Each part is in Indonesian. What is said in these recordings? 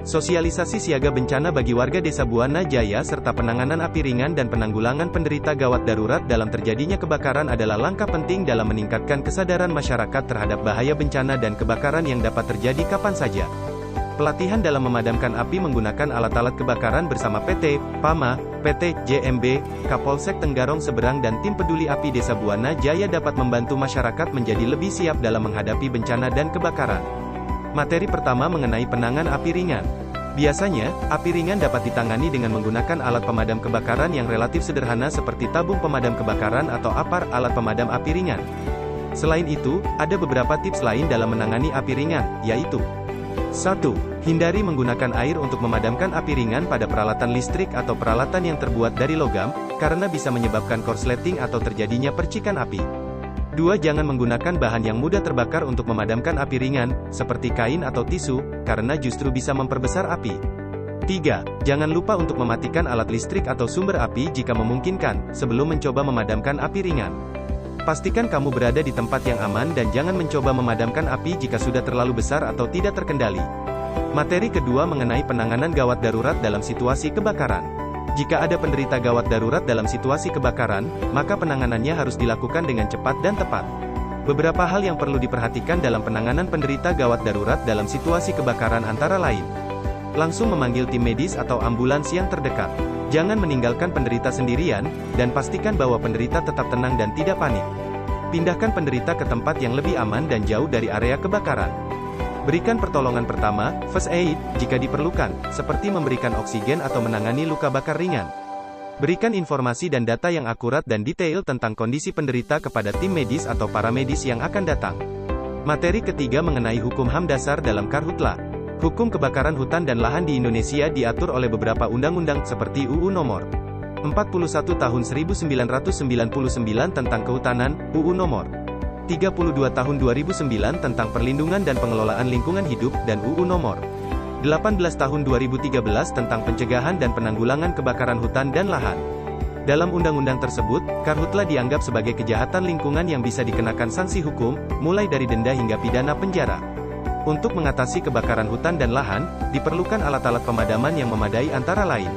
Sosialisasi siaga bencana bagi warga Desa Buana Jaya serta penanganan api ringan dan penanggulangan penderita gawat darurat dalam terjadinya kebakaran adalah langkah penting dalam meningkatkan kesadaran masyarakat terhadap bahaya bencana dan kebakaran yang dapat terjadi kapan saja. Pelatihan dalam memadamkan api menggunakan alat-alat kebakaran bersama PT, PAMA, PT, JMB, Kapolsek Tenggarong Seberang dan tim peduli api Desa Buana Jaya dapat membantu masyarakat menjadi lebih siap dalam menghadapi bencana dan kebakaran. Materi pertama mengenai penanganan api ringan. Biasanya, api ringan dapat ditangani dengan menggunakan alat pemadam kebakaran yang relatif sederhana seperti tabung pemadam kebakaran atau APAR, alat pemadam api ringan. Selain itu, ada beberapa tips lain dalam menangani api ringan, yaitu 1. Hindari menggunakan air untuk memadamkan api ringan pada peralatan listrik atau peralatan yang terbuat dari logam, karena bisa menyebabkan korsleting atau terjadinya percikan api. 2. Jangan menggunakan bahan yang mudah terbakar untuk memadamkan api ringan, seperti kain atau tisu, karena justru bisa memperbesar api. 3. Jangan lupa untuk mematikan alat listrik atau sumber api jika memungkinkan, sebelum mencoba memadamkan api ringan. Pastikan kamu berada di tempat yang aman dan jangan mencoba memadamkan api jika sudah terlalu besar atau tidak terkendali. Materi kedua mengenai penanganan gawat darurat dalam situasi kebakaran. Jika ada penderita gawat darurat dalam situasi kebakaran, maka penanganannya harus dilakukan dengan cepat dan tepat. Beberapa hal yang perlu diperhatikan dalam penanganan penderita gawat darurat dalam situasi kebakaran antara lain: langsung memanggil tim medis atau ambulans yang terdekat. Jangan meninggalkan penderita sendirian, dan pastikan bahwa penderita tetap tenang dan tidak panik. Pindahkan penderita ke tempat yang lebih aman dan jauh dari area kebakaran. Berikan pertolongan pertama, first aid, jika diperlukan, seperti memberikan oksigen atau menangani luka bakar ringan. Berikan informasi dan data yang akurat dan detail tentang kondisi penderita kepada tim medis atau paramedis yang akan datang. Materi ketiga mengenai hukum HAM dasar dalam Karhutla. Hukum kebakaran hutan dan lahan di Indonesia diatur oleh beberapa undang-undang seperti UU Nomor 41 Tahun 1999 tentang Kehutanan, UU Nomor 32 Tahun 2009 tentang Perlindungan dan Pengelolaan Lingkungan Hidup, dan UU Nomor 18 Tahun 2013 tentang Pencegahan dan Penanggulangan Kebakaran Hutan dan Lahan. Dalam undang-undang tersebut, karhutla dianggap sebagai kejahatan lingkungan yang bisa dikenakan sanksi hukum, mulai dari denda hingga pidana penjara. Untuk mengatasi kebakaran hutan dan lahan, diperlukan alat-alat pemadaman yang memadai antara lain: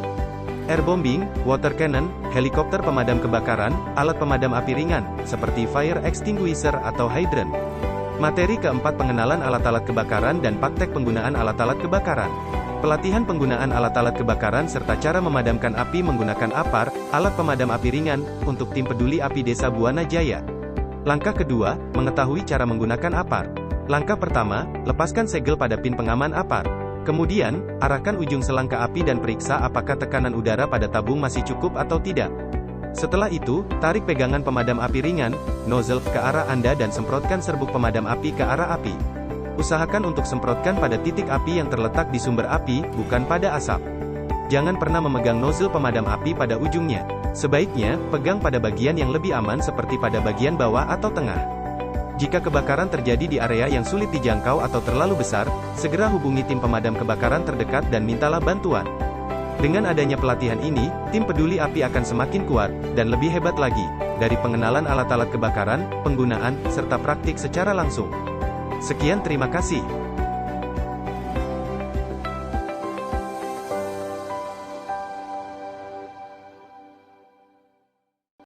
airbombing, water cannon, helikopter pemadam kebakaran, alat pemadam api ringan, seperti fire extinguisher atau hydrant. Materi keempat pengenalan alat-alat kebakaran dan praktek penggunaan alat-alat kebakaran. Pelatihan penggunaan alat-alat kebakaran serta cara memadamkan api menggunakan APAR, alat pemadam api ringan, untuk tim peduli api Desa Buana Jaya. Langkah kedua, mengetahui cara menggunakan APAR. Langkah pertama, lepaskan segel pada pin pengaman APAR. Kemudian, arahkan ujung selang ke api dan periksa apakah tekanan udara pada tabung masih cukup atau tidak. Setelah itu, tarik pegangan pemadam api ringan, nozzle, ke arah Anda dan semprotkan serbuk pemadam api ke arah api. Usahakan untuk semprotkan pada titik api yang terletak di sumber api, bukan pada asap. Jangan pernah memegang nozzle pemadam api pada ujungnya. Sebaiknya, pegang pada bagian yang lebih aman seperti pada bagian bawah atau tengah. Jika kebakaran terjadi di area yang sulit dijangkau atau terlalu besar, segera hubungi tim pemadam kebakaran terdekat dan mintalah bantuan. Dengan adanya pelatihan ini, tim peduli api akan semakin kuat, dan lebih hebat lagi, dari pengenalan alat-alat kebakaran, penggunaan, serta praktik secara langsung. Sekian, terima kasih.